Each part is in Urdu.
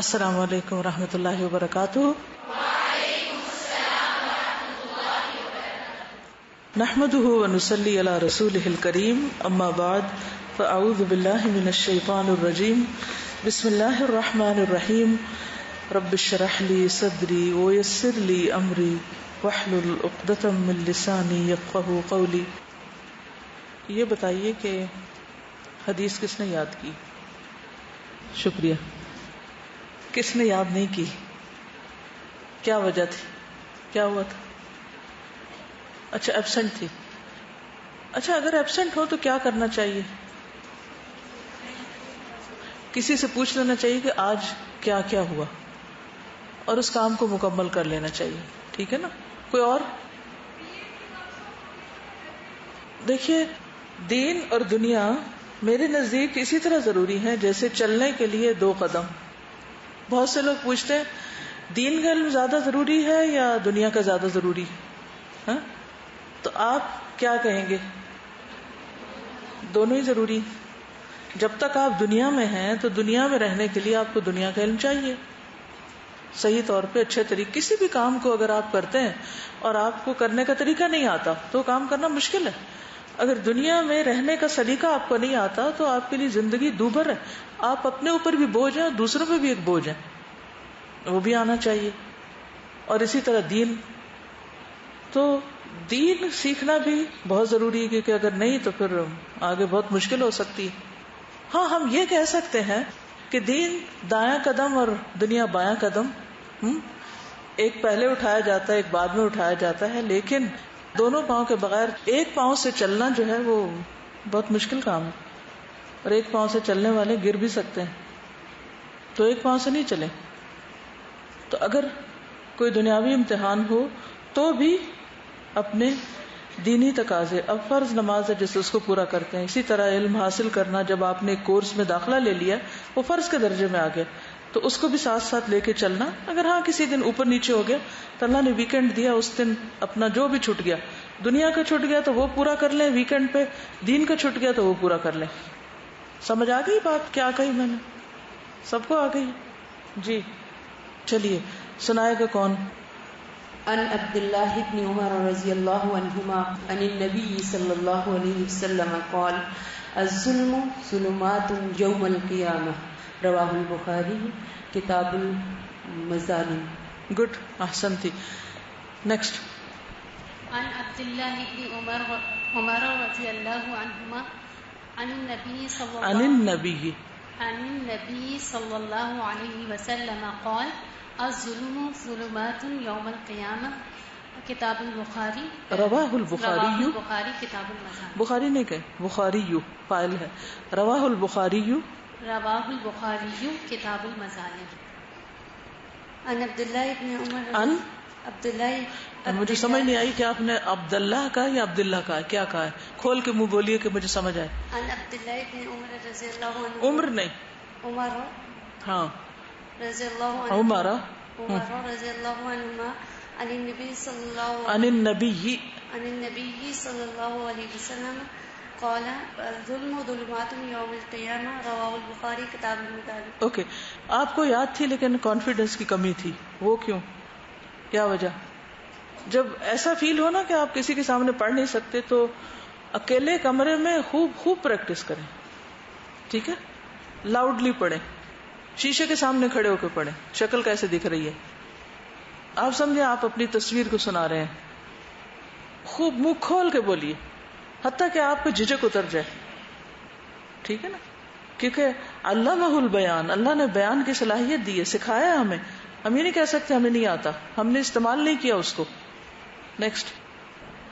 السلام علیکم ورحمۃ اللہ وبرکاتہ. نحمده ونصلي على رسوله الكريم اما بعد فاعوذ بالله من الشيطان الرجيم بسم الله الرحمن الرحيم رب اشرح لي صدري ويسر لي امري واحلل عقدة من لساني يفقهوا قولي. یہ بتائیے کہ حدیث کس نے یاد کی؟ شکریہ. کس نے یاد نہیں کی؟ کیا وجہ تھی؟ کیا ہوا تھا؟ اچھا ایبسنٹ تھی. اچھا اگر ایبسنٹ ہو تو کیا کرنا چاہیے؟ کسی سے پوچھ لینا چاہیے کہ آج کیا کیا ہوا اور اس کام کو مکمل کر لینا چاہیے. ٹھیک ہے نا؟ کوئی اور؟ دیکھیے دین اور دنیا میرے نزدیک اسی طرح ضروری ہے جیسے چلنے کے لیے دو قدم. بہت سے لوگ پوچھتے ہیں دین کا علم زیادہ ضروری ہے یا دنیا کا زیادہ ضروری ہے؟ تو آپ کیا کہیں گے؟ دونوں ہی ضروری. جب تک آپ دنیا میں ہیں تو دنیا میں رہنے کے لیے آپ کو دنیا کا علم چاہیے صحیح طور پہ اچھے طریقے. کسی بھی کام کو اگر آپ کرتے ہیں اور آپ کو کرنے کا طریقہ نہیں آتا تو کام کرنا مشکل ہے. اگر دنیا میں رہنے کا سلیقہ آپ کو نہیں آتا تو آپ کے لیے زندگی دوبھر ہے. آپ اپنے اوپر بھی بوجھ ہیں اور دوسروں پہ بھی ایک بوجھ ہے. وہ بھی آنا چاہیے. اور اسی طرح دین، تو دین سیکھنا بھی بہت ضروری ہے کیونکہ اگر نہیں تو پھر آگے بہت مشکل ہو سکتی ہے. ہاں ہم یہ کہہ سکتے ہیں کہ دین دایاں قدم اور دنیا بایاں قدم، ایک پہلے اٹھایا جاتا ہے ایک بعد میں اٹھایا جاتا ہے، لیکن دونوں پاؤں کے بغیر ایک پاؤں سے چلنا جو ہے وہ بہت مشکل کام ہے. اور ایک پاؤں سے چلنے والے گر بھی سکتے ہیں، تو ایک پاؤں سے نہیں چلے. تو اگر کوئی دنیاوی امتحان ہو تو بھی اپنے دینی تقاضے، اب فرض نماز ہے جیسے اس کو پورا کرتے ہیں، اسی طرح علم حاصل کرنا، جب آپ نے ایک کورس میں داخلہ لے لیا وہ فرض کے درجے میں آ گیا تو اس کو بھی ساتھ ساتھ لے کے چلنا. اگر ہاں کسی دن اوپر نیچے ہو گیا تو اللہ نے ویکینڈ دیا، اس دن اپنا جو بھی چھٹ گیا، دنیا کا چھٹ گیا تو وہ پورا کر لیں، ویکینڈ پہ دین کا چھٹ گیا تو وہ پورا کر لیں. سمجھ آ گئی بات کیا کہی میں نے؟ سب کو آ گئی؟ جی چلیے سنائے گا کون؟ عن عبد الله بن عمر رضی اللہ عنہما عن النبی صلی اللہ علیہ وسلم قال الظلم ظلمات یوم القیامہ رواہ البخاری کتاب المظالم. گڈ، احسنتی. نیکسٹ. عن عبد الله بن عمر رضی اللہ عنہما عن النبی صلی اللہ علیہ وسلم قال الظلم ظلمات یوم القیامہ کتاب البخاری رواہ البخاری کتاب المظالم. بخاری نہیں کہ بخاری فاعل ہے، رواہ البخاری کتاب المظالم. عن عبداللہ ابن عمر ان عبداللہ مجھے سمجھ نہیں آئی کہ آپ نے عبداللہ کا یا عبداللہ کا کیا کہا ہے؟ کھول کے منہ بولیے کہ مجھے سمجھ آئے. عن عبداللہ ابن عمر رضی اللہ عنہ عمر نہیں، عمر ہاں رضی اللہ عنہ عمر رضی اللہ عنہما عن النبی صلی اللہ عن النبی صلی اللہ علیہ وسلم قال الظلم ظلمات یوم القیامہ رواہ البخاری کتاب المظالم. اوکے، آپ کو یاد تھی لیکن کانفیڈنس کی کمی تھی، وہ کیوں؟ کیا وجہ؟ جب ایسا فیل ہو نا کہ آپ کسی کے سامنے پڑھ نہیں سکتے تو اکیلے کمرے میں خوب پریکٹس کریں. ٹھیک ہے؟ لاؤڈلی پڑھیں، شیشے کے سامنے کھڑے ہو کے پڑھیں، شکل کیسے دکھ رہی ہے. آپ سمجھے آپ اپنی تصویر کو سنا رہے ہیں، خوب منہ کھول کے بولیے حتیٰ کہ آپ کو جھجک اتر جائے. ٹھیک ہے نا؟ کیونکہ علمہ البیان، اللہ نے بیان کی صلاحیت دی ہے، سکھایا ہمیں. ہم یہ نہیں کہہ سکتے ہمیں نہیں آتا، ہم نے استعمال نہیں کیا اس کو. نیکسٹ.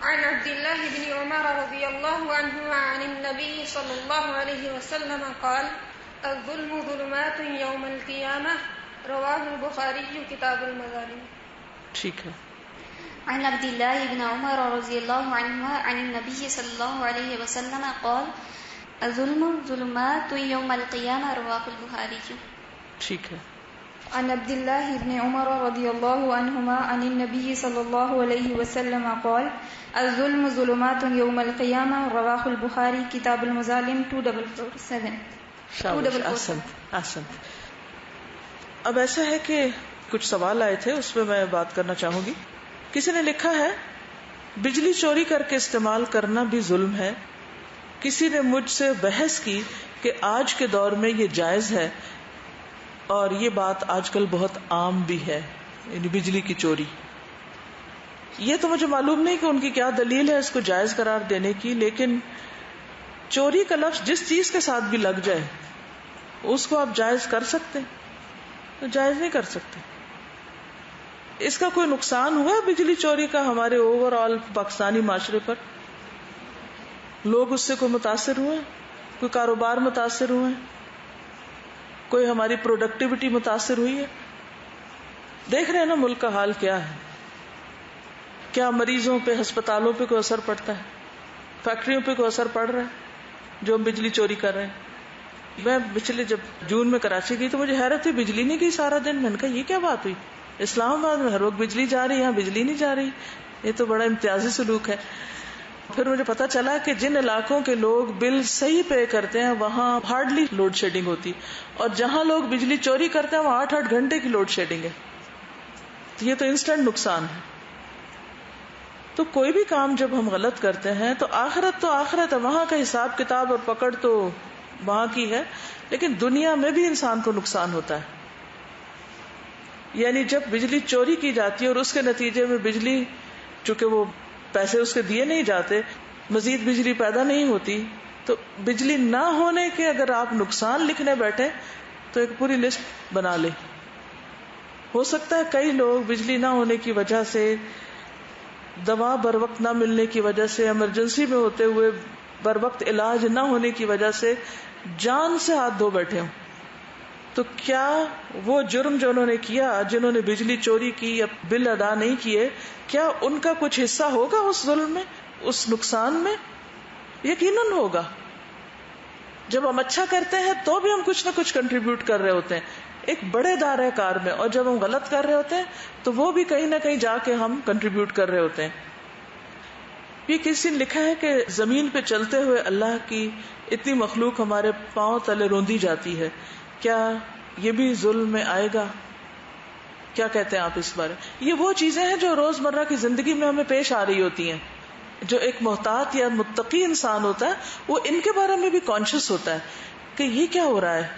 عن عبد الله بن عمر رضی اللہ عنہما عن النبی صلی اللہ علیہ وسلم قال الظلم ظلمات یوم القیامہ رواہ البخاری کتاب المظالم. ٹھیک ہے. عن عبد الله بن عمر رضی اللہ عنہما عن النبی صلی اللہ علیہ وسلم قال الظلم ظلمات یوم القیامہ رواہ البخاری. ٹھیک ہے. عن عبد الله بن عمر رضی اللہ عنہما عن النبی صلی اللہ علیہ وسلم قال الظلم ظلمات یوم القیامہ رواہ البخاری کتاب المظالم 2447. شاباش، احسن. اب ایسا ہے کہ کچھ سوال آئے تھے، اس پہ میں بات کرنا چاہوں گی. کسی نے لکھا ہے بجلی چوری کر کے استعمال کرنا بھی ظلم ہے. کسی نے مجھ سے بحث کی کہ آج کے دور میں یہ جائز ہے، اور یہ بات آج کل بہت عام بھی ہے، یعنی بجلی کی چوری. یہ تو مجھے معلوم نہیں کہ ان کی کیا دلیل ہے اس کو جائز قرار دینے کی، لیکن چوری کا لفظ جس چیز کے ساتھ بھی لگ جائے اس کو آپ جائز کر سکتے ہیں؟ تو جائز نہیں کر سکتے. اس کا کوئی نقصان ہوا بجلی چوری کا ہمارے اوور آل پاکستانی معاشرے پر؟ لوگ اس سے کوئی متاثر ہوئے؟ کوئی کاروبار متاثر ہوئے؟ کوئی ہماری پروڈکٹیوٹی متاثر ہوئی ہے؟ دیکھ رہے ہیں نا ملک کا حال کیا ہے. کیا مریضوں پہ، ہسپتالوں پہ کوئی اثر پڑتا ہے؟ فیکٹریوں پہ کوئی اثر پڑ رہا ہے جو ہم بجلی چوری کر رہے ہیں؟ میں پچھلے جب جون میں کراچی گئی تو مجھے حیرت ہوئی، بجلی نہیں گئی سارا دن. میں نے کہا یہ کیا بات ہوئی، اسلام آباد میں ہر وقت بجلی جا رہی، یہاں بجلی نہیں جا رہی. یہ تو بڑا امتیازی سلوک ہے. پھر مجھے پتا چلا کہ جن علاقوں کے لوگ بل صحیح پے کرتے ہیں وہاں ہارڈلی لوڈ شیڈنگ ہوتی، اور جہاں لوگ بجلی چوری کرتے ہیں وہاں 8-8 گھنٹے کی لوڈ شیڈنگ ہے. تو یہ تو انسٹنٹ نقصان ہے. تو کوئی بھی کام جب ہم غلط کرتے ہیں تو آخرت ہے، وہاں کا حساب کتاب اور پکڑ تو وہاں کی ہے، لیکن دنیا میں بھی انسان کو نقصان ہوتا ہے. یعنی جب بجلی چوری کی جاتی ہے اور اس کے نتیجے میں بجلی، چونکہ وہ پیسے اس کے دیے نہیں جاتے، مزید بجلی پیدا نہیں ہوتی، تو بجلی نہ ہونے کے اگر آپ نقصان لکھنے بیٹھے تو ایک پوری لسٹ بنا لے. ہو سکتا ہے کئی لوگ بجلی نہ ہونے کی وجہ سے، دوا بر وقت نہ ملنے کی وجہ سے، ایمرجنسی میں ہوتے ہوئے بر وقت علاج نہ ہونے کی وجہ سے جان سے ہاتھ دھو بیٹھے ہوں. تو کیا وہ جرم جو انہوں نے کیا، جنہوں نے بجلی چوری کی یا بل ادا نہیں کیے، کیا ان کا کچھ حصہ ہوگا اس ظلم میں، اس نقصان میں؟ یقیناً ہوگا. جب ہم اچھا کرتے ہیں تو بھی ہم کچھ نہ کچھ کنٹریبیوٹ کر رہے ہوتے ہیں ایک بڑے دائرہ کار میں، اور جب ہم غلط کر رہے ہوتے ہیں تو وہ بھی کہیں نہ کہیں جا کے ہم کنٹریبیوٹ کر رہے ہوتے ہیں. یہ کسی نے لکھا ہے کہ زمین پہ چلتے ہوئے اللہ کی اتنی مخلوق ہمارے پاؤں تلے روندی جاتی ہے، کیا یہ بھی ظلم میں آئے گا؟ کیا کہتے ہیں آپ اس بارے؟ یہ وہ چیزیں ہیں جو روزمرہ کی زندگی میں ہمیں پیش آ رہی ہوتی ہیں. جو ایک محتاط یا متقی انسان ہوتا ہے وہ ان کے بارے میں بھی کانشیس ہوتا ہے کہ یہ کیا ہو رہا ہے.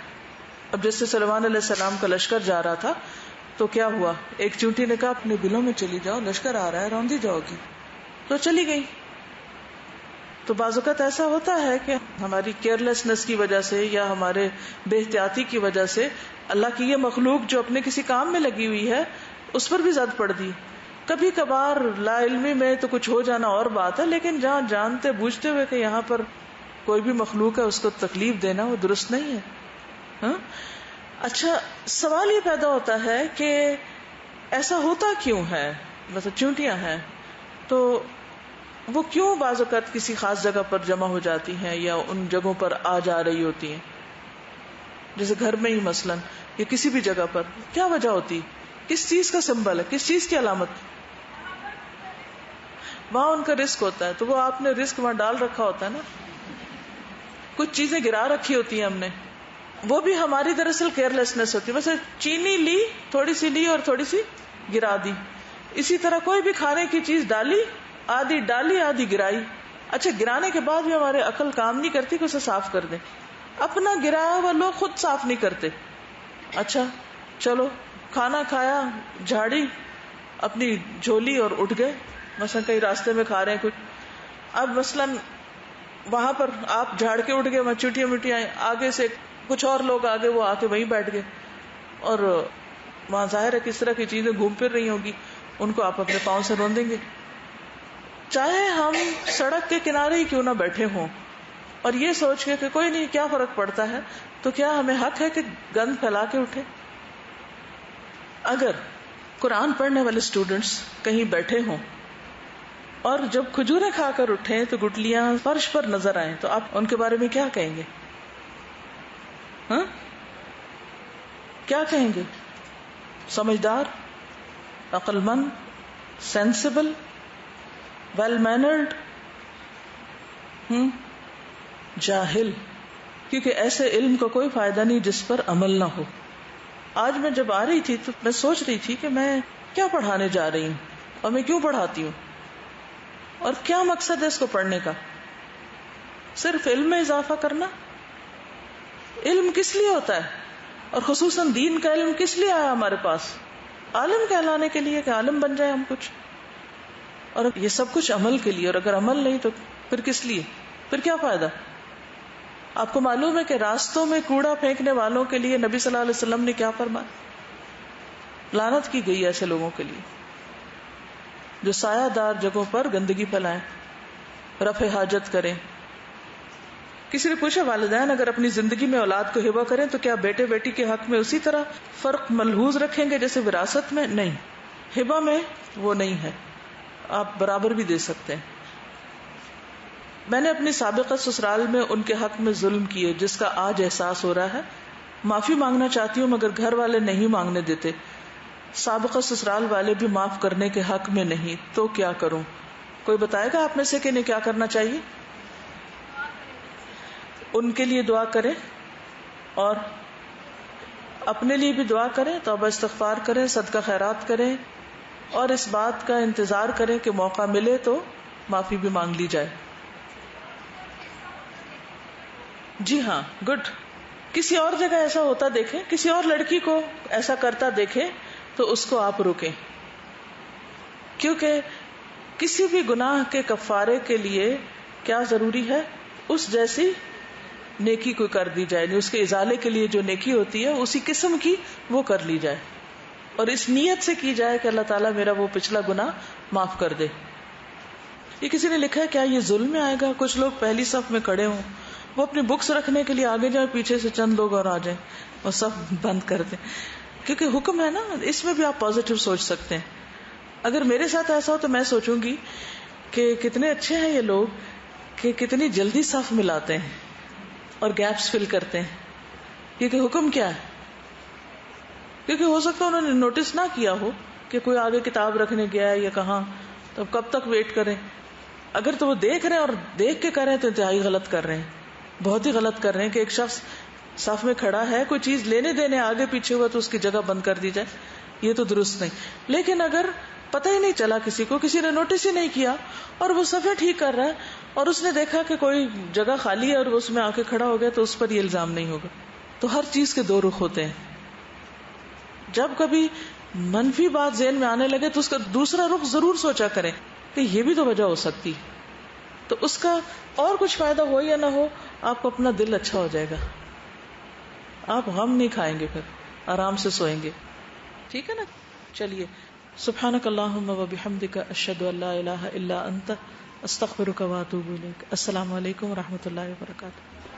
اب جیسے سلیمان علیہ السلام کا لشکر جا رہا تھا تو کیا ہوا، ایک چونٹی نے کہا اپنے بلوں میں چلی جاؤ، لشکر آ رہا ہے، روندی جاؤ گی، تو چلی گئی. تو بعض اوقات ایسا ہوتا ہے کہ ہماری کیئرلیسنس کی وجہ سے یا ہمارے بے احتیاطی کی وجہ سے اللہ کی یہ مخلوق جو اپنے کسی کام میں لگی ہوئی ہے اس پر بھی زد پڑ دی. کبھی کبھار لا علمی میں تو کچھ ہو جانا اور بات ہے، لیکن جہاں جانتے بوجھتے ہوئے کہ یہاں پر کوئی بھی مخلوق ہے اس کو تکلیف دینا وہ درست نہیں ہے. ہاں اچھا، سوال یہ پیدا ہوتا ہے کہ ایسا ہوتا کیوں ہے؟ مطلب چونٹیاں ہیں تو وہ کیوں بعض اوقات کسی خاص جگہ پر جمع ہو جاتی ہیں یا ان جگہوں پر آ جا رہی ہوتی ہیں، جیسے گھر میں ہی مثلاً یا کسی بھی جگہ پر؟ کیا وجہ ہوتی؟ کس چیز کا سمبل ہے، کس چیز کی علامت؟ وہاں ان کا رزق ہوتا ہے تو وہ آپ نے رزق وہاں ڈال رکھا ہوتا ہے نا. کچھ چیزیں گرا رکھی ہوتی ہیں ہم نے، وہ بھی ہماری دراصل کیئرلیسنس ہوتی ہے. ویسے چینی لی، تھوڑی سی لی اور تھوڑی سی گرا دی. اسی طرح کوئی بھی کھانے کی چیز ڈالی، آدھی گرائی. اچھا، گرانے کے بعد بھی ہمارے عقل کام نہیں کرتی کہ اسے صاف کر دیں. اپنا گرایا ہوا لوگ خود صاف نہیں کرتے. اچھا چلو، کھانا کھایا، جھاڑی اپنی جھولی اور اٹھ گئے. مثلا کہیں راستے میں کھا رہے ہیں کچھ، اب مثلاً وہاں پر آپ جھاڑ کے اٹھ گئے، وہاں چوٹیاں مٹیاں آگے سے کچھ اور لوگ آگے، وہ آ کے وہیں بیٹھ گئے، اور وہاں ظاہر ہے کس طرح کی چیزیں گھوم پھر رہی ہوں گی، ان کو آپ اپنے پاؤں سے روندیں گے. چاہے ہم سڑک کے کنارے ہی کیوں نہ بیٹھے ہوں اور یہ سوچ کے کہ کوئی نہیں، کیا فرق پڑتا ہے، تو کیا ہمیں حق ہے کہ گند پھیلا کے اٹھے؟ اگر قرآن پڑھنے والے اسٹوڈنٹس کہیں بیٹھے ہوں اور جب کھجوریں کھا کر اٹھیں تو گٹلیاں فرش پر نظر آئیں تو آپ ان کے بارے میں کیا کہیں گے؟ ہاں کیا کہیں گے؟ سمجھدار، عقل مند، سینسیبل، ویل مینرڈ، جاہل؟ کیونکہ ایسے علم کو کوئی فائدہ نہیں جس پر عمل نہ ہو. آج میں جب آ رہی تھی تو میں سوچ رہی تھی کہ میں کیا پڑھانے جا رہی ہوں اور میں کیوں پڑھاتی ہوں اور کیا مقصد ہے اس کو پڑھنے کا. صرف علم میں اضافہ کرنا. علم کس لیے ہوتا ہے اور خصوصاً دین کا علم کس لیے آیا ہمارے پاس؟ عالم کہلانے کے لیے کہ عالم بن جائے ہم کچھ. اور یہ سب کچھ عمل کے لیے, اور اگر عمل نہیں تو پھر کس لیے, پھر کیا فائدہ؟ آپ کو معلوم ہے کہ راستوں میں کوڑا پھینکنے والوں کے لیے نبی صلی اللہ علیہ وسلم نے کیا فرمایا؟ لعنت کی گئی ایسے لوگوں کے لیے جو سایہ دار جگہوں پر گندگی پھیلائیں, رفع حاجت کریں. کسی نے پوچھا والدین اگر اپنی زندگی میں اولاد کو ہبہ کریں تو کیا بیٹے بیٹی کے حق میں اسی طرح فرق ملحوظ رکھیں گے جیسے وراثت میں؟ نہیں, ہبہ میں وہ نہیں ہے, آپ برابر بھی دے سکتے ہیں. میں نے اپنی سابقہ سسرال میں ان کے حق میں ظلم کیے جس کا آج احساس ہو رہا ہے. معافی مانگنا چاہتی ہوں مگر گھر والے نہیں مانگنے دیتے. سابقہ سسرال والے بھی معاف کرنے کے حق میں نہیں, تو کیا کروں؟ کوئی بتائے گا آپ میں سے کہ انہیں کیا کرنا چاہیے؟ ان کے لیے دعا کریں اور اپنے لیے بھی دعا کریں, توبہ استغفار کریں, صدقہ خیرات کریں, اور اس بات کا انتظار کریں کہ موقع ملے تو معافی بھی مانگ لی جائے. جی ہاں, گڈ. کسی اور جگہ ایسا ہوتا دیکھیں, کسی اور لڑکی کو ایسا کرتا دیکھیں تو اس کو آپ روکیں, کیونکہ کسی بھی گناہ کے کفارے کے لیے کیا ضروری ہے؟ اس جیسی نیکی کوئی کر دی جائے, اس کے ازالے کے لیے جو نیکی ہوتی ہے اسی قسم کی وہ کر لی جائے, اور اس نیت سے کی جائے کہ اللہ تعالیٰ میرا وہ پچھلا گناہ معاف کر دے. یہ کسی نے لکھا ہے کیا یہ ظلم میں آئے گا کچھ لوگ پہلی صف میں کھڑے ہوں, وہ اپنی بکس رکھنے کے لیے آگے جائیں, پیچھے سے چند لوگ اور آ جائیں اور صف بند کر دیں, کیونکہ حکم ہے نا. اس میں بھی آپ پازیٹیو سوچ سکتے ہیں. اگر میرے ساتھ ایسا ہو تو میں سوچوں گی کہ کتنے اچھے ہیں یہ لوگ کہ کتنی جلدی صف ملاتے ہیں اور گیپس فل کرتے ہیں, کیونکہ حکم کیا ہے. کیونکہ ہو سکتا ہے انہوں نے نوٹس نہ کیا ہو کہ کوئی آگے کتاب رکھنے گیا ہے یا کہاں, تو کب تک ویٹ کریں. اگر تو وہ دیکھ رہے ہیں اور دیکھ کے کر رہے ہیں تو انتہائی غلط کر رہے ہیں, بہت ہی غلط کر رہے ہیں کہ ایک شخص صف میں کھڑا ہے, کوئی چیز لینے دینے آگے پیچھے ہوا تو اس کی جگہ بند کر دی جائے, یہ تو درست نہیں. لیکن اگر پتہ ہی نہیں چلا کسی کو, کسی نے نوٹس ہی نہیں کیا اور وہ صفیں ٹھیک کر رہا ہے اور اس نے دیکھا کہ کوئی جگہ خالی ہے اور وہ اس میں آ کے کھڑا ہو گیا, تو اس پر یہ الزام نہیں ہوگا. تو ہر چیز کے دو رخ ہوتے ہیں. جب کبھی منفی بات ذہن میں آنے لگے تو اس کا دوسرا رخ ضرور سوچا کریں کہ یہ بھی تو وجہ ہو سکتی, تو اس کا اور کچھ فائدہ ہو یا نہ ہو, آپ کو اپنا دل اچھا ہو جائے گا, آپ غم نہیں کھائیں گے, پھر آرام سے سوئیں گے. ٹھیک ہے نا. چلیے, سبحانک اللہم و بحمدک, اشہد ان لا الہ الا انت, استغفرک و اتوب الیک. السلام علیکم و رحمۃ اللہ وبرکاتہ.